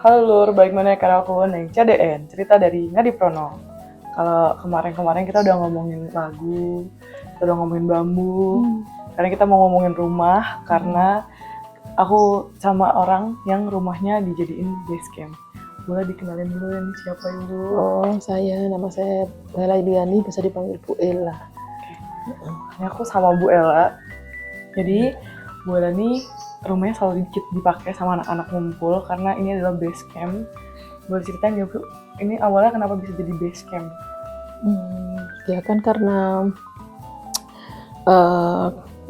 Halo Lur, balik mana karena aku Neng CDN, cerita dari Ngadi Prono. Kalau kemarin kita udah ngomongin lagu, kita udah ngomongin bambu. Karena kita mau ngomongin rumah, karena aku sama orang yang rumahnya dijadiin base camp. Boleh dikenalin dulu nih siapa Ibu? Oh, nama saya Bella Iliani, bisa dipanggil Bu Ella. Ini aku sama Bu Ella. Jadi Bu Ella nih rumahnya selalu dipakai sama anak-anak ngumpul karena ini adalah base camp. Boleh ceritain ya Bu, ini awalnya kenapa bisa jadi base camp? Ya kan karena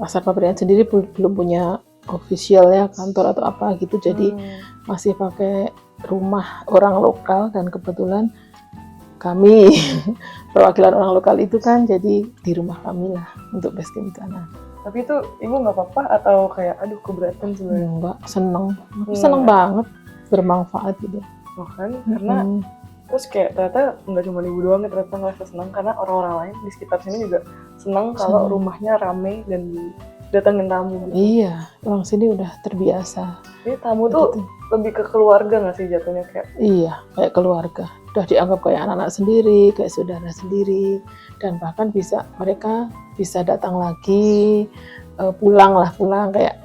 Pasar Paperian sendiri belum punya official ya kantor atau apa gitu, jadi masih pakai rumah orang lokal, dan kebetulan kami perwakilan orang lokal itu kan jadi di rumah kami lah untuk base camp di sana. Tapi itu Ibu nggak apa-apa atau kayak aduh keberatan sebenarnya? Enggak, seneng banget, bermanfaat gitu. Bahkan karena terus kayak ternyata nggak cuma Ibu doang yang ternyata ngerasa senang, karena orang-orang lain di sekitar sini juga senang kalau rumahnya rame dan didatengin tamu gitu. Iya, orang sini udah terbiasa. Jadi tamu tuh lebih ke keluarga nggak sih jatuhnya kayak? Iya, kayak keluarga. Udah dianggap kayak anak-anak sendiri, kayak saudara sendiri, dan bahkan mereka bisa datang lagi, pulang kayak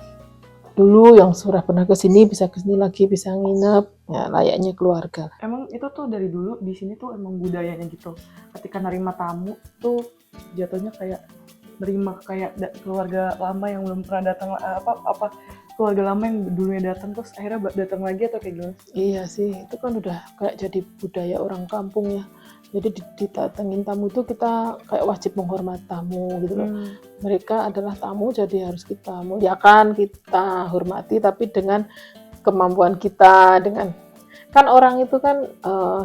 dulu yang sudah pernah kesini bisa kesini lagi, bisa nginep, ya layaknya keluarga. Emang itu tuh dari dulu di sini tuh emang budayanya gitu. Ketika nerima tamu tuh jatuhnya kayak nerima kayak keluarga lama yang belum pernah datang, apa keluarga lama yang dulunya datang terus akhirnya datang lagi atau kayak gimana? Iya sih, itu kan udah kayak jadi budaya orang kampung ya. Jadi didatengin tamu itu kita kayak wajib menghormati tamu gitu loh. Mereka adalah tamu, jadi harus kita muliakan, kita hormati, tapi dengan kemampuan kita, kan orang itu kan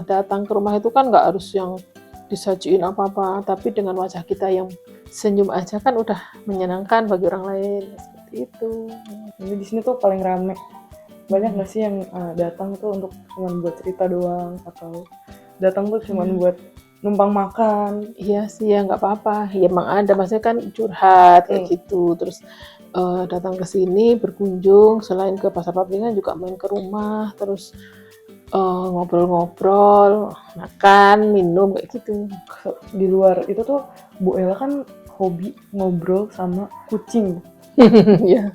datang ke rumah itu kan nggak harus yang disajiin apa-apa, tapi dengan wajah kita yang senyum aja kan udah menyenangkan bagi orang lain, seperti itu. Jadi di sini tuh paling rame. Banyak nggak sih yang datang tuh untuk cuma buat cerita doang, atau datang tuh cuma buat numpang makan? Iya sih, ya nggak apa-apa. Ya emang ada, maksudnya kan curhat kayak gitu. Terus datang ke sini berkunjung, selain ke Pasar Papringan juga main ke rumah, terus ngobrol-ngobrol, makan, minum kayak gitu. Di luar itu tuh Bu Ella kan hobi ngobrol sama kucing. Ya,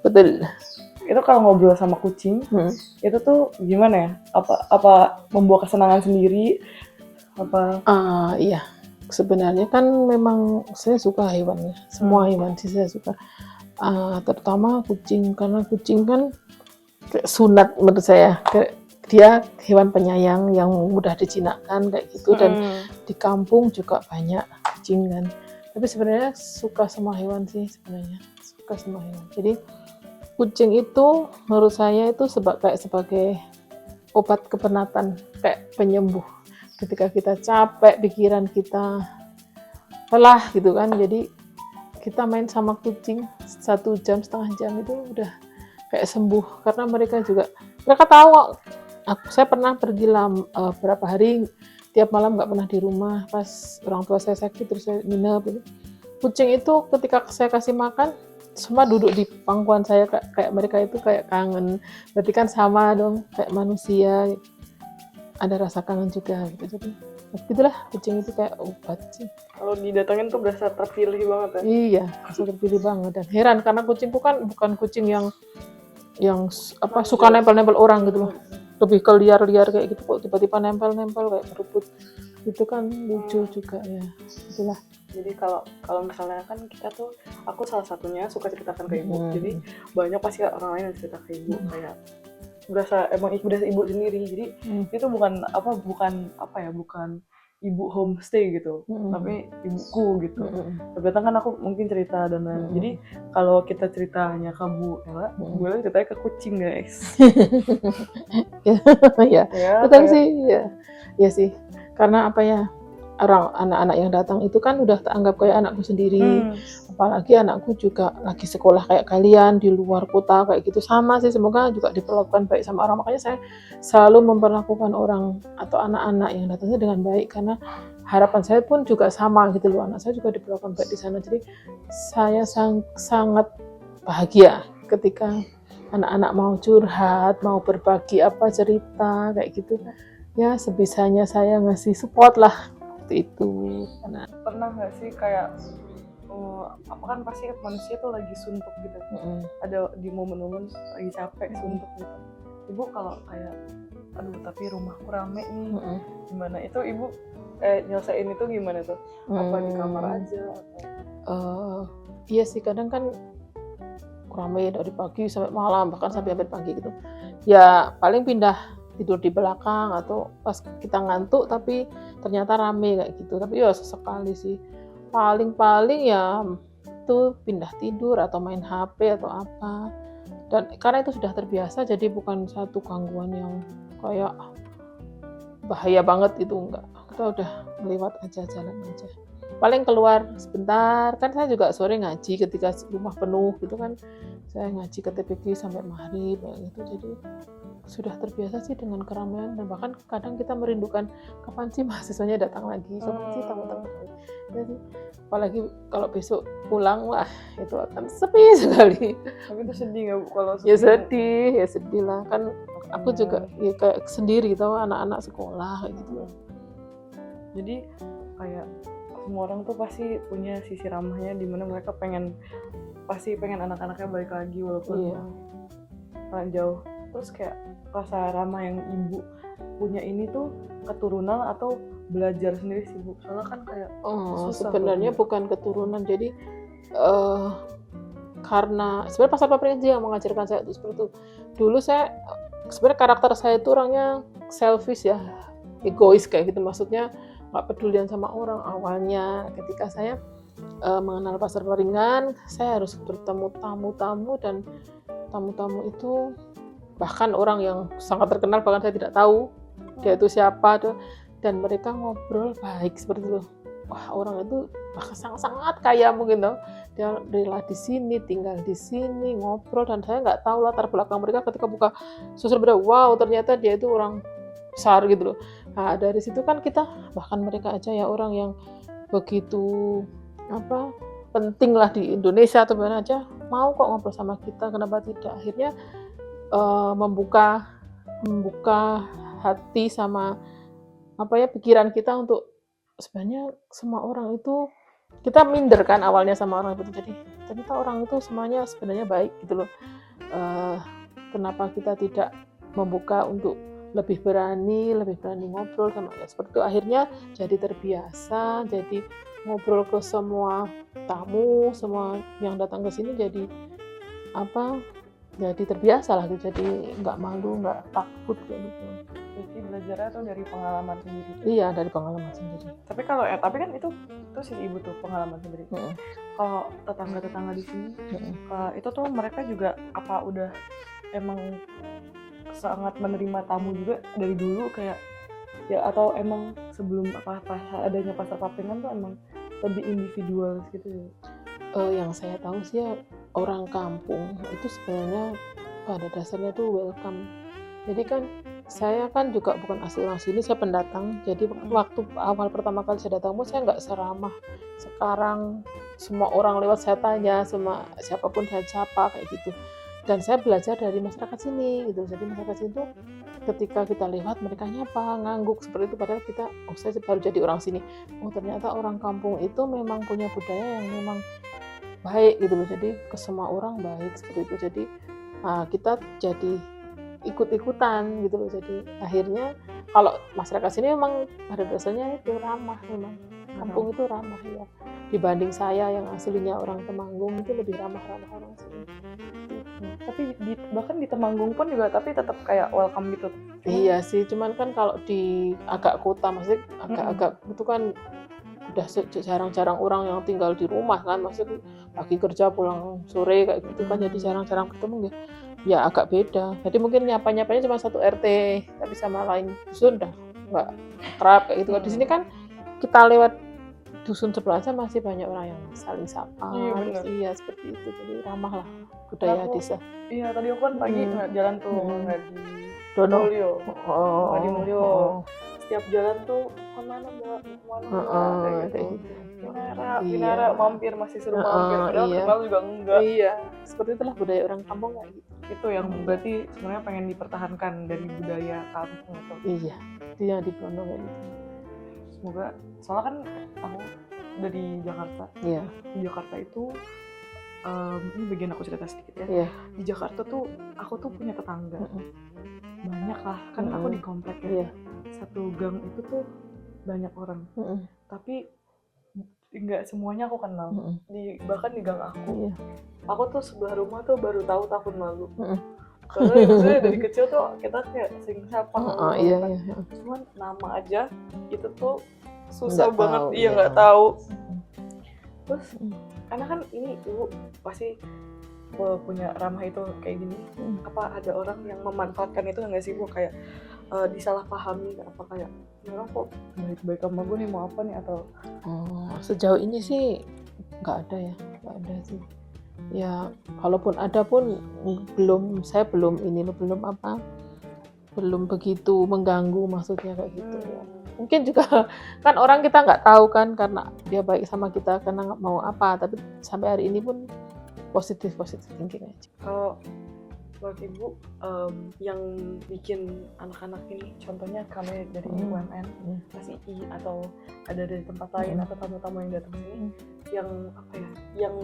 betul. Itu kalau ngobrol sama kucing, itu tuh gimana ya? Apa membawa kesenangan sendiri? Apa? Iya, sebenarnya kan memang saya suka hewannya. Semua hewan sih saya suka. Terutama kucing, karena kucing kan kayak sunat menurut saya. Dia hewan penyayang yang mudah dijinakkan kayak gitu, dan di kampung juga banyak kucing kan. Tapi sebenarnya suka semua hewan sih sebenarnya. Suka semua hewan. Jadi kucing itu menurut saya itu sebagai obat kepenatan, kayak penyembuh. Ketika kita capek, pikiran kita lelah gitu kan, jadi kita main sama kucing 1 jam, setengah jam itu udah kayak sembuh. Karena mereka tahu saya pernah pergi berapa hari tiap malam nggak pernah di rumah pas orang tua saya sakit, terus saya nginep gitu. Kucing itu ketika saya kasih makan semua duduk di pangkuan saya, kayak mereka itu kayak kangen. Berarti kan sama dong kayak manusia, ada rasa kangen juga gitu. Jadi gitulah, kucing itu kayak obat sih. Kalau didatengin tuh berasa terpilih banget ya? Iya, berasa terpilih banget, dan heran karena kucingku kan bukan kucing yang suka nempel-nempel orang gitu loh. Lebih ke liar-liar kayak gitu, kok tiba-tiba nempel-nempel kayak berebut. Itu kan lucu juga ya. Itulah. Jadi kalau misalnya kan aku salah satunya suka ceritakan ke Ibu. Jadi banyak pasti orang lain yang cerita ke Ibu kayak berasa ibu sendiri. Jadi itu bukan ibu homestay gitu, tapi ibuku gitu. Tapi kan aku mungkin cerita dan lain. Jadi kalau kita ceritanya ke Bu Ella, Bu Ella ceritanya ke kucing guys. Ya, betul sih ya. Ya sih, karena apa ya, anak-anak yang datang itu kan udah teranggap kayak anakku sendiri. Apalagi anakku juga lagi sekolah kayak kalian di luar kota kayak gitu, sama sih. Semoga juga diperlakukan baik sama orang. Makanya saya selalu memperlakukan orang atau anak-anak yang datangnya dengan baik, karena harapan saya pun juga sama gitu loh, anak saya juga diperlakukan baik di sana. Jadi saya sangat bahagia ketika anak-anak mau curhat, mau berbagi apa cerita kayak gitu, ya sebisanya saya ngasih support lah seperti itu. Karena Pernah nggak sih kayak apa kan pasti manusia tuh lagi suntuk gitu, ada di momen-momen lagi capek suntuk gitu, ibu kalau kayak aduh tapi rumahku rame nih, gimana itu ibu nyelesain itu gimana tuh? Apa di kamar aja atau? Iya sih, kadang kan rame dari pagi sampai malam, bahkan sampai hampir pagi gitu. Ya paling pindah tidur di belakang atau pas kita ngantuk tapi ternyata rame kayak gitu. Tapi ya sesekali sih. Paling ya itu pindah tidur atau main HP atau apa. Dan karena itu sudah terbiasa, jadi bukan satu gangguan yang kayak bahaya banget itu, enggak. Kita udah lewat aja, jalan aja. Paling keluar sebentar, kan saya juga sore ngaji ketika rumah penuh gitu kan, saya ngaji ke TPG sampai maghrib gitu, jadi sudah terbiasa sih dengan keramaian, dan bahkan kadang kita merindukan kapan sih mahasiswanya datang lagi, kapan sih tamu-tamu. Jadi apalagi kalau besok pulang, wah itu akan sepi sekali. Tapi itu sedih nggak Bu kalau sepi? Ya sedih lah, kan aku juga ya kayak sendiri tau, anak-anak sekolah kayak gitu. Jadi kayak semua orang tuh pasti punya sisi ramahnya di mana mereka pasti pengen anak-anaknya balik lagi walaupun jauh. Terus kayak rasa ramah yang ibu punya ini tuh keturunan atau belajar sendiri sih Bu? Soalnya kan kayak sebenarnya bukan keturunan, jadi karena sebenarnya Pastor Paprienzi yang mengajarkan saya itu seperti itu. Dulu saya sebenarnya karakter saya itu orangnya selfish ya, egois kayak gitu, maksudnya nggak pedulian sama orang. Awalnya ketika saya mengenal Pastor Paringan, saya harus bertemu tamu-tamu, dan tamu-tamu itu bahkan orang yang sangat terkenal, bahkan saya tidak tahu dia itu siapa tuh, dan mereka ngobrol baik seperti itu. Wah, orang itu bahkan sangat kaya mungkin tuh, dia rela di sini, tinggal di sini, ngobrol, dan saya nggak tahu latar belakang mereka. Ketika buka sosial media, wow ternyata dia itu orang besar gitu loh. Nah dari situ kan kita, bahkan mereka aja ya orang yang begitu penting lah di Indonesia atau mana aja, mau kok ngobrol sama kita, kenapa tidak. Akhirnya membuka hati sama pikiran kita untuk sebenarnya semua orang itu, kita minder kan awalnya sama orang itu, jadi ternyata orang itu semuanya sebenarnya baik gitu loh. Kenapa kita tidak membuka untuk lebih berani ngobrol sama seperti itu. Akhirnya jadi terbiasa, jadi ngobrol ke semua tamu, semua yang datang ke sini, jadi jadi terbiasa lah, jadi nggak malu, nggak takut kayak gitu. Jadi belajarnya tuh dari pengalaman sendiri. Iya, dari pengalaman sendiri. Tapi kan itu sih ibu tuh pengalaman sendiri. Kalau tetangga di sini, itu tuh mereka juga apa udah emang sangat menerima tamu juga dari dulu kayak ya, atau emang sebelum adanya Pastor Papriengan tuh emang lebih individual gitu ya? Yang saya tahu sih ya, orang kampung itu sebenarnya pada dasarnya tuh welcome. Jadi kan saya kan juga bukan asli orang sini, saya pendatang. Jadi waktu awal pertama kali saya datang, saya nggak seramah sekarang. Semua orang lewat saya tanya, sama siapapun saya sapa kayak gitu. Dan saya belajar dari masyarakat sini gitu. Jadi masyarakat sini tuh ketika kita lewat, mereka nyapa, ngangguk seperti itu, padahal kita saya baru jadi orang sini. Ternyata orang kampung itu memang punya budaya yang memang baik gitu loh. Jadi ke semua orang baik seperti itu. Jadi kita jadi ikut-ikutan gitu loh. Jadi akhirnya kalau masyarakat sini memang pada dasarnya itu ramah, memang kampung itu ramah ya. Dibanding saya yang aslinya orang Temanggung, itu lebih ramah orang sini. Tapi bahkan di Temanggung pun juga tapi tetap kayak welcome gitu. Iya sih, cuman kan kalau di agak kota, maksudnya agak itu kan udah jarang-jarang orang yang tinggal di rumah kan, maksudnya pagi kerja pulang sore kayak gitu kan, jadi jarang-jarang ketemu ya agak beda. Jadi mungkin nyapanya cuma satu RT, tapi sama lain dusun udah nggak kerap kayak gitu. Di sini kan kita lewat dusun sebelah aja masih banyak orang yang saling sapa. Iya seperti itu, jadi ramah lah budaya desa. Iya, tadi aku kan pagi jalan tuh nggak di Mulyo. Nggak di Mulyo. Setiap jalan tuh kemana mbak, kayak gitu. Pinara, mampir, masih seru mampir. Padahal kenal juga enggak. Iya, seperti itulah budaya orang kampung kayak gitu. itu yang berarti sebenarnya pengen dipertahankan dari budaya kampung itu. Iya, itu yang di Prono kayak gitu. Semoga, soalnya kan aku udah di Jakarta. Iya. Di Jakarta itu ini bagian aku cerita sedikit ya. Iya. Di Jakarta tuh aku tuh punya tetangga. Banyak lah, kan aku di komplek ya. Iya. Satu gang itu tuh banyak orang. Tapi nggak semuanya aku kenal. Bahkan di gang aku. Iya. Aku tuh sebelah rumah tuh baru tahu tahun lalu. Karena maksudnya dari kecil tuh kita kayak sering sapa. Iya. Cuman nama aja itu tuh susah Nggak banget. tahu, Iya nggak tahu. Terus karena kan ini ibu pasti punya ramah itu kayak gini. Apa ada orang yang memanfaatkan itu nggak sih bu, kayak disalahpahami apa kayak orang kok baik-baik sama gue nih mau apa nih atau sejauh ini sih nggak ada sih ya, kalaupun ada pun saya belum begitu mengganggu maksudnya kayak gitu ya. Mungkin juga kan orang kita nggak tahu kan, karena dia baik sama kita karena nggak mau apa, tapi sampai hari ini pun positif thinking aja. Kalau buat ibu yang bikin anak-anak ini, contohnya kami dari UMN, KSI atau ada dari tempat lain atau tamu-tamu yang datang sini, yang apa ya, yang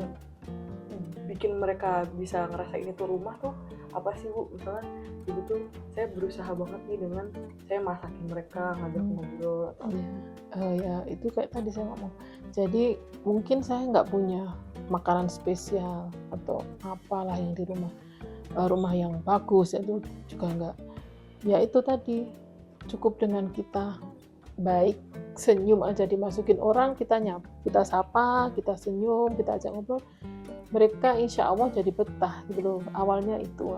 bikin mereka bisa ngerasain itu rumah tuh apa sih bu? Misalnya ibu tuh saya berusaha banget nih dengan saya masakin mereka, ngajak ngobrol atau ya itu kayak tadi saya ngomong. Jadi mungkin saya nggak punya makanan spesial atau apalah yang di rumah yang bagus, itu juga nggak. Ya itu tadi cukup dengan kita baik, senyum aja dimasukin orang, kita sapa, kita senyum, kita ajak ngobrol, mereka insya Allah jadi betah gitu loh. Awalnya itu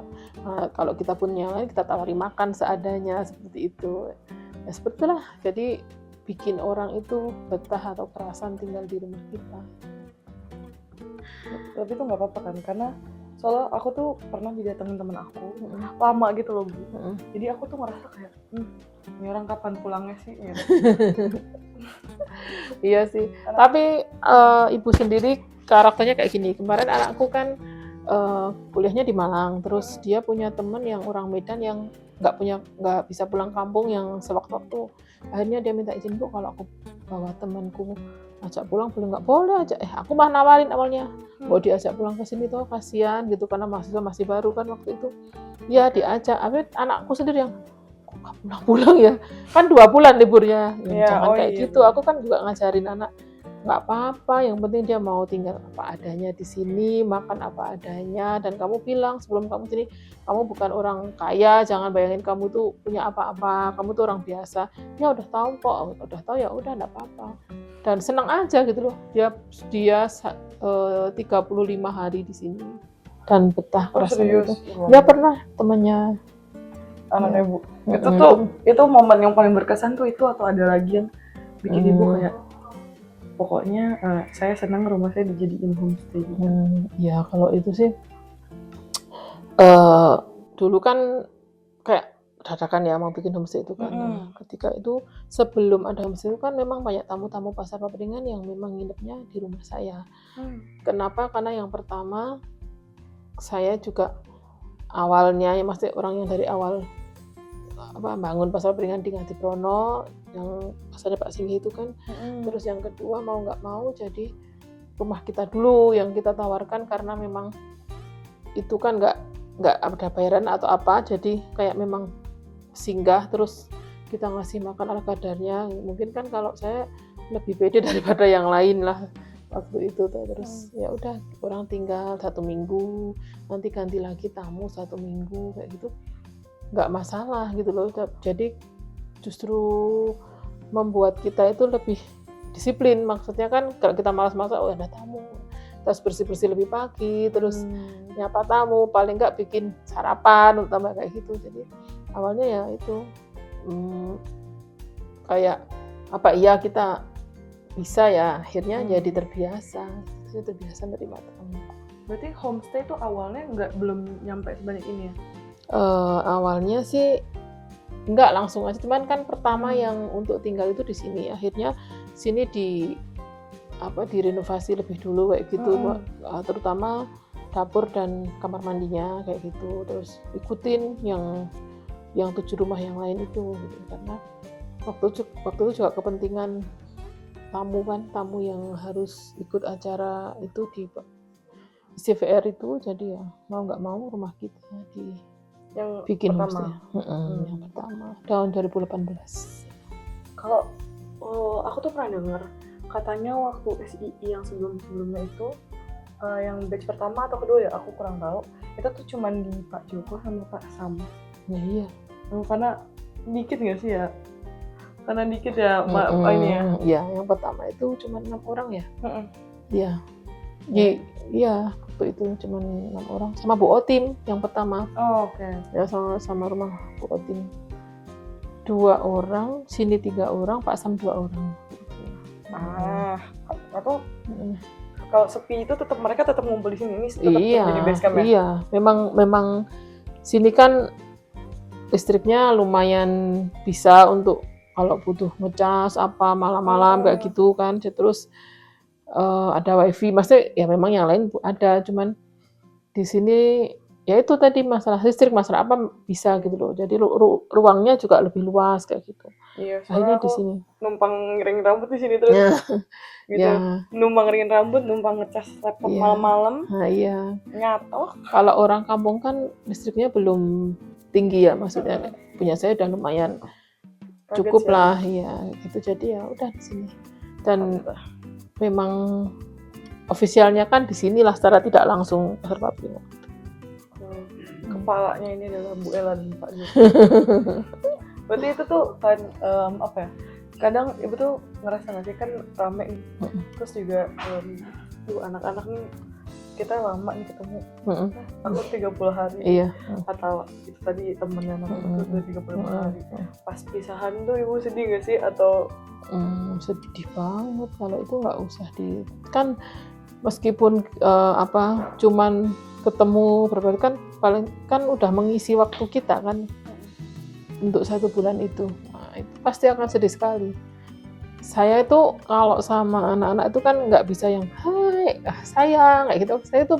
kalau kita punya lain kita tawari makan seadanya seperti itu ya, seperti itulah. Jadi bikin orang itu betah atau kerasan tinggal di rumah kita. Tapi itu nggak apa-apa kan, karena soalnya aku tuh pernah didatengin temen aku lama gitu loh bu. Jadi aku tuh ngerasa kayak ini orang kapan pulangnya sih gitu. Iya sih, tapi ibu sendiri karakternya kayak gini. Kemarin anakku kan kuliahnya di Malang, terus dia punya teman yang orang Medan yang nggak bisa pulang kampung yang sewaktu-waktu. Akhirnya dia minta izin bu, kalau aku bawa temanku ajak pulang boleh nggak? Boleh aja. Aku mah nawarin awalnya mau diajak pulang ke sini tuh kasihan gitu, karena mahasiswa masih baru kan waktu itu. Ya diajak, tapi anakku sendiri yang kok nggak pulang ya, kan 2 bulan liburnya. Jangan kayak gitu. Aku kan juga ngajarin anak nggak apa-apa, yang penting dia mau tinggal apa adanya di sini, makan apa adanya, dan kamu bilang sebelum kamu sini kamu bukan orang kaya, jangan bayangin kamu tuh punya apa-apa, kamu tuh orang biasa. Ya udah tahu kok, udah tahu ya udah nggak apa-apa, dan senang aja gitu loh. Dia 35 hari di sini dan betah. Serius? Ya pernah temannya anaknya bu. Itu momen yang paling berkesan tuh itu, atau ada lagi yang bikin ibu kayak pokoknya saya senang rumah saya dijadiin homestay. Ya kalau itu sih dulu kan kayak dadakan ya mau bikin homestay itu kan. Ketika itu sebelum ada homestay itu kan memang banyak tamu-tamu pasar Paperingan yang memang nginepnya di rumah saya. Kenapa? Karena yang pertama saya juga awalnya ya masih orang yang dari awal bangun pasar Paperingan di Ngadiprono yang pasarnya Pak Singgi itu kan. Terus yang kedua mau nggak mau jadi rumah kita dulu yang kita tawarkan, karena memang itu kan nggak ada bayaran atau apa, jadi kayak memang singgah terus kita ngasih makan ala kadarnya. Mungkin kan kalau saya lebih pede daripada yang lain lah waktu itu tuh. Terus ya udah orang tinggal 1 minggu, nanti ganti lagi tamu 1 minggu kayak gitu, nggak masalah gitu loh. Jadi justru membuat kita itu lebih disiplin. Maksudnya kan kalau kita malas masak, ada tamu, terus bersih-bersih lebih pagi, terus nyapa tamu, paling nggak bikin sarapan utama kayak gitu. Jadi awalnya ya itu kayak apa iya kita bisa ya, akhirnya jadi terbiasa nerima tamu. Berarti homestay itu awalnya belum nyampe sebanyak ini ya? Awalnya sih enggak langsung aja, cuman kan pertama yang untuk tinggal itu di sini, akhirnya sini direnovasi lebih dulu kayak gitu. Terutama dapur dan kamar mandinya kayak gitu, terus ikutin yang 7 rumah yang lain itu gitu. Karena waktu itu juga kepentingan tamu yang harus ikut acara itu di CVR itu, jadi ya mau nggak mau rumah kita Yang dibikin pertama. homestay. Yang pertama tahun 2018. Kalau aku tuh pernah dengar katanya waktu SII yang sebelumnya itu yang batch pertama atau kedua ya aku kurang tahu, itu tuh cuman di Pak Joko sama Pak Sam. Ya iya. Karena dikit nggak sih ya? Karena dikit ya ini ya. Ya, yang pertama itu cuma 6 orang ya. Iya. Iya, waktu itu cuma 6 orang sama Bu Otim yang pertama. Oh, oke. Ya sama rumah Bu Otim. 2 orang, sini 3 orang, Pak Sam 2 orang. Atau kalau sepi itu mereka tetap ngumpul di sini. Ini tetap jadi base camp ya? Iya, memang sini kan listriknya lumayan bisa untuk kalau butuh ngecas apa malam-malam kayak gitu kan. Terus ada wifi, maksudnya ya memang yang lain ada, cuman di sini ya itu tadi masalah listrik, masalah apa bisa gitu loh. Jadi ruangnya juga lebih luas kayak gitu. Iya, akhirnya soalnya di sini numpang ngeringin rambut di sini terus. Gitu. Ya. Numpang ngeringin rambut, numpang ngecas laptop malam-malam. Nah, iya. Nyatoh. Kalau orang kampung kan listriknya belum tinggi ya, maksudnya punya saya udah lumayan cukup lah ya gitu. Jadi ya udah di sini. Dan memang ofisialnya kan di sinilah secara tidak langsung Pasar Papringan. Kepalanya ini adalah Bu Ella dan Pak Joko. Berarti itu tuh kan apa ya? Kadang ibu tuh ngerasa nggak sih kan rame nih. Terus juga anak-anak nih kita lama nih ketemu. Aku 30 hari. Iya. Atau itu tadi temennya anak itu udah 35 hari. Pas pisahan tuh ibu sedih nggak sih atau sedih banget kalau itu nggak usah kan meskipun cuman ketemu berbeda kan paling kan udah mengisi waktu kita kan untuk 1 bulan itu. Nah, itu pasti akan sedih sekali. Saya itu kalau sama anak-anak itu kan nggak bisa yang hai sayang kayak gitu. Saya itu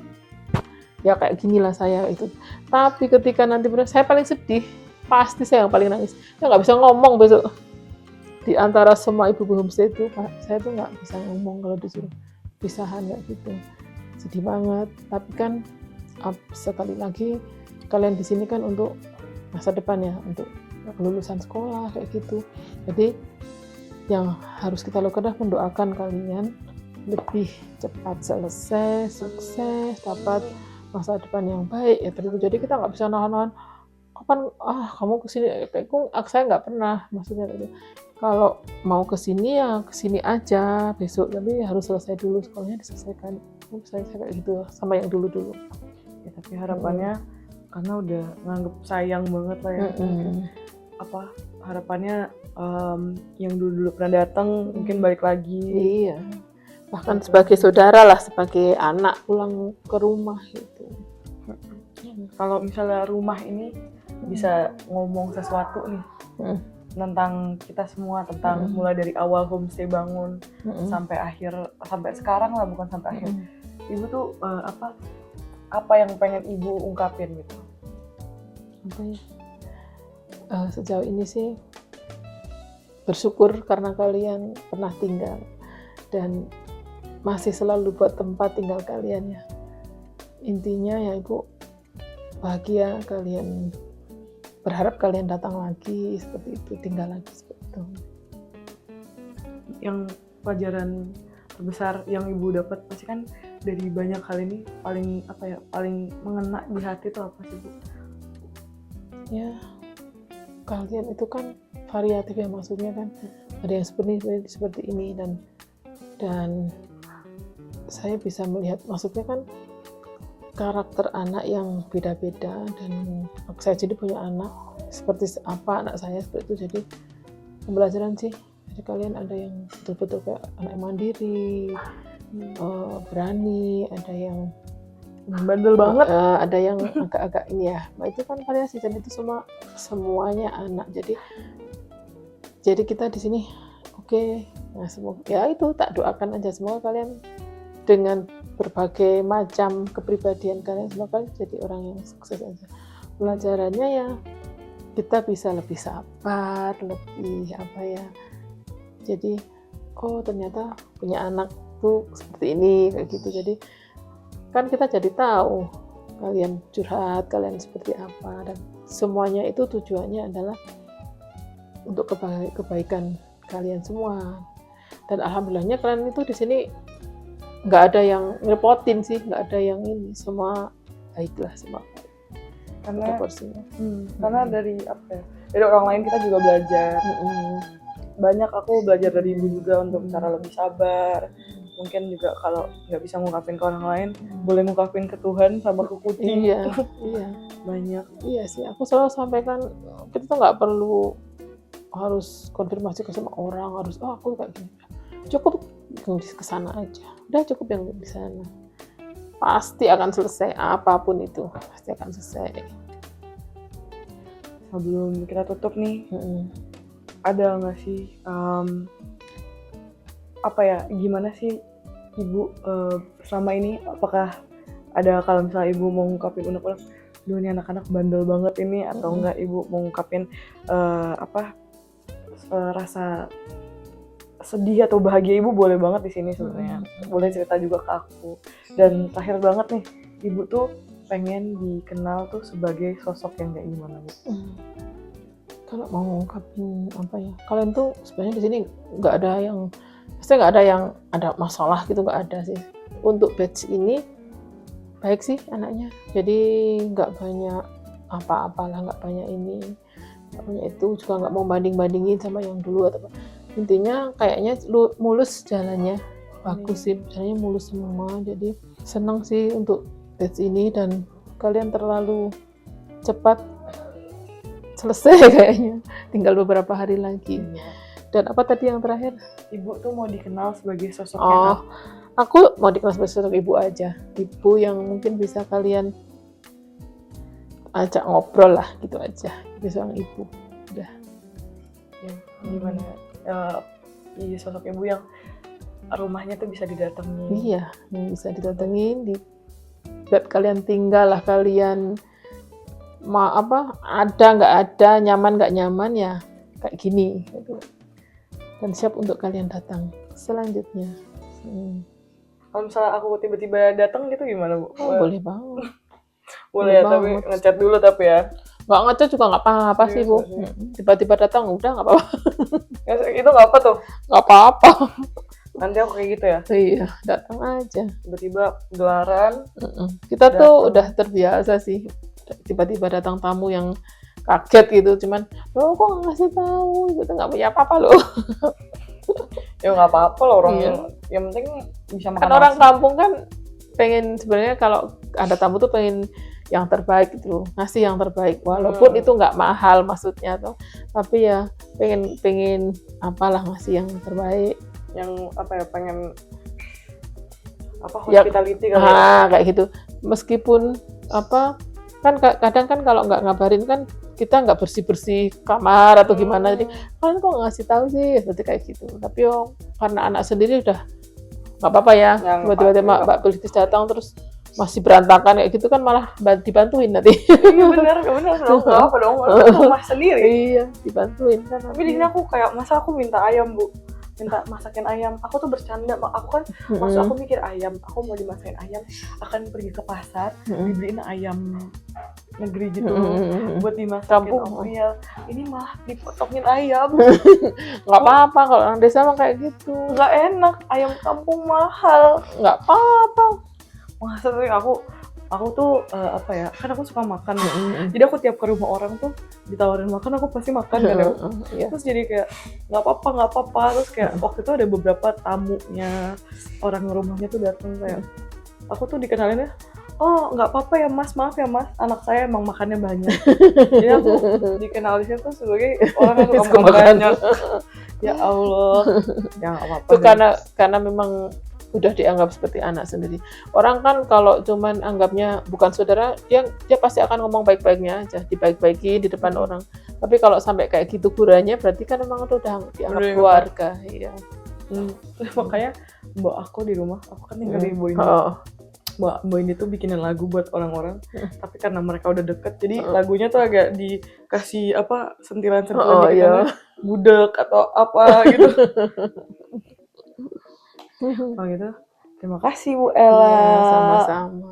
ya kayak gini lah saya itu. Tapi ketika nanti saya paling sedih, pasti saya yang paling nangis. Saya nggak bisa ngomong besok. Di antara semua ibu-ibu homestay itu, saya tuh nggak bisa ngomong kalau disuruh pisahan kayak gitu. Sedih banget. Tapi kan sekali lagi kalian di sini kan untuk masa depan ya, untuk lulusan sekolah kayak gitu. Jadi yang harus kita lakukan adalah mendoakan kalian lebih cepat selesai, sukses, dapat masa depan yang baik ya. Jadi kita nggak bisa nahan-nahan kapan kamu kesini, saya nggak pernah, maksudnya gitu. Kalau mau kesini ya kesini aja besok, tapi harus selesai dulu sekolahnya, diselesaikan. Saya kayak gitu sama yang dulu-dulu. Ya, tapi harapannya karena udah nganggep sayang banget lah ya. Harapannya yang dulu pernah datang mungkin balik lagi. Iya. Bahkan sebagai saudara lah, sebagai anak pulang ke rumah gitu. Kalau misalnya rumah ini bisa ngomong sesuatu nih tentang kita semua, tentang mulai dari awal homestay bangun sampai sekarang lah, bukan sampai akhir. Ibu tuh apa yang pengen ibu ungkapin gitu? Apa ya? Sejauh ini sih bersyukur karena kalian pernah tinggal dan masih selalu buat tempat tinggal kalian ya. Intinya ya ibu bahagia, kalian berharap kalian datang lagi seperti itu, tinggal lagi seperti itu. Yang pelajaran terbesar yang ibu dapat pasti kan dari banyak hal ini paling mengena di hati itu apa sih Bu? Ya kalian itu kan variatif ya, maksudnya kan ada yang seperti ini dan saya bisa melihat, maksudnya kan karakter anak yang beda-beda, dan saya jadi punya anak seperti apa anak saya seperti itu. Jadi pembelajaran sih dari kalian, ada yang betul-betul kayak anak yang mandiri, berani, ada yang bandel banget, ada yang agak-agak ini ya. Nah, itu kan variasi, dan itu semuanya anak. Jadi kita di sini oke. Nah, semoga ya itu tak doakan aja semoga kalian dengan berbagai macam kepribadian kalian semua kan jadi orang yang sukses aja. Pelajarannya ya kita bisa lebih sabar, lebih apa ya. Jadi oh ternyata punya anak tuh seperti ini kayak gitu. Jadi kan kita jadi tahu kalian curhat, kalian seperti apa, dan semuanya itu tujuannya adalah untuk kebaikan kalian semua. Dan alhamdulillahnya kalian itu di sini nggak ada yang ngerepotin sih, nggak ada yang ini, semua baiklah, semua baik. Karena dari apa ya, dari orang lain kita juga belajar. Banyak aku belajar dari ibu juga untuk cara lebih sabar. Mungkin juga kalau nggak bisa ngungkapin ke orang lain, boleh ngungkapin ke Tuhan sama ke kucing. Iya. Banyak. Iya sih, aku selalu sampaikan kita tuh nggak perlu harus konfirmasi ke semua orang, harus aku kayak gini. Cukup ke sana aja. Udah cukup yang di sana. Pasti akan selesai, apapun itu pasti akan selesai. Sebelum kita tutup nih, ada nggak sih apa ya, gimana sih ibu selama ini, apakah ada kalau misalnya ibu mau ngungkapin unek-unek, duh ini anak-anak bandel banget ini, atau enggak ibu mau ngungkapin rasa sedih atau bahagia ibu boleh banget di sini sebenarnya. Boleh cerita juga ke aku. Dan terakhir banget nih, ibu tuh pengen dikenal tuh sebagai sosok yang kayak gimana, Bu? Kalau mau ngungkapin apa ya, kalian tuh sebenarnya di sini nggak ada yang, pasti nggak ada yang ada masalah gitu, nggak ada sih. Untuk batch ini baik sih anaknya, jadi nggak banyak apa-apalah, nggak banyak ini, nggak banyak itu, juga nggak mau banding-bandingin sama yang dulu atau apa. Intinya kayaknya mulus jalannya, bagus sih, jalannya mulus semua, jadi senang sih untuk batch ini. Dan kalian terlalu cepat selesai kayaknya, tinggal beberapa hari lagi. Dan apa tadi yang terakhir? Ibu tuh mau dikenal sebagai sosok yang aku mau dikenal sebagai sosok ibu aja, ibu yang mungkin bisa kalian ajak ngobrol lah, gitu aja, jadi seorang ibu. Udah. Ya, gimana? Sosok ibu yang rumahnya tuh bisa didatengin. Iya, yang bisa didatengin, buat kalian tinggal lah, kalian ada nggak ada, nyaman nggak nyaman ya kayak gini gitu. Dan siap untuk kalian datang selanjutnya. Kalau misalnya aku tiba-tiba datang gitu gimana, Bu? Boleh banget. Boleh ya, tapi ngechat dulu tapi ya. Nggak ngechat juga nggak apa-apa sih, Bu. Tiba-tiba datang udah nggak apa-apa. Itu nggak apa tuh? Nggak apa-apa. Nanti aku kayak gitu ya? Iya, datang aja. Tiba-tiba gelaran. Kita tuh udah terbiasa sih. Tiba-tiba datang tamu yang kaget gitu, cuman lo kok nggak ngasih tahu gitu, nggak punya apa-apa lo. Ya nggak apa-apa loh, orang yang penting bisa makan. Kan orang kampung kan pengen, sebenarnya kalau ada tamu tuh pengen yang terbaik gitu, ngasih yang terbaik walaupun itu nggak mahal maksudnya tuh, tapi ya pengen apalah, ngasih yang terbaik, yang apa ya, pengen apa, hospitality kali ya, kayak gitu. Meskipun apa kan kadang kan kalau nggak ngabarin kan kita nggak bersih kamar atau gimana, jadi kalian kok ngasih tahu sih seperti kayak gitu. Tapi karena anak sendiri udah nggak apa-apa ya, tiba-tiba Mbak Bilitis datang terus masih berantakan kayak gitu kan malah dibantuin nanti. Iya benar dong, nggak apa dong, rumah sendiri. Iya, dibantuin kan. Tapi di sini aku kayak, masa aku minta ayam, Bu, minta masakin ayam, aku tuh bercanda, aku kan maksud aku mikir ayam, aku mau dimasakin ayam, akan pergi ke pasar, dibeliin ayam negeri gitu, buat dimasakin. Iya, ini malah dipotongin ayam. Nggak apa-apa kalau orang desa mah kayak gitu. Nggak enak, ayam kampung mahal. Nggak apa-apa. Maksudnya aku tuh apa ya, kan aku suka makan ya. Jadi aku tiap ke rumah orang tuh ditawarin makan, aku pasti makan kan ya. Terus jadi kayak nggak apa-apa. Terus kayak waktu itu ada beberapa tamunya orang rumahnya tuh datang, kayak aku tuh dikenalinnya, oh nggak apa-apa ya Mas, maaf ya Mas, anak saya emang makannya banyak. Jadi aku dikenal di situ tuh sebagai orang yang suka makan banyak. Ya Allah, ya nggak apa-apa. Itu karena memang udah dianggap seperti anak sendiri. Orang kan kalau cuman anggapnya bukan saudara, dia pasti akan ngomong baik-baiknya aja, dibaik-baikin di depan orang. Tapi kalau sampai kayak gitu guranya, berarti kan memang udah dianggap keluarga. Iya. Makanya mbak aku di rumah, aku kan tinggal di ibu ini. Mbak ini tuh bikinin lagu buat orang-orang, tapi karena mereka udah deket, jadi lagunya tuh agak dikasih apa sentilan-sentilan Oh dikit iya. budek atau apa gitu. Oh gitu. Terima kasih Bu Ella. Iya, sama-sama.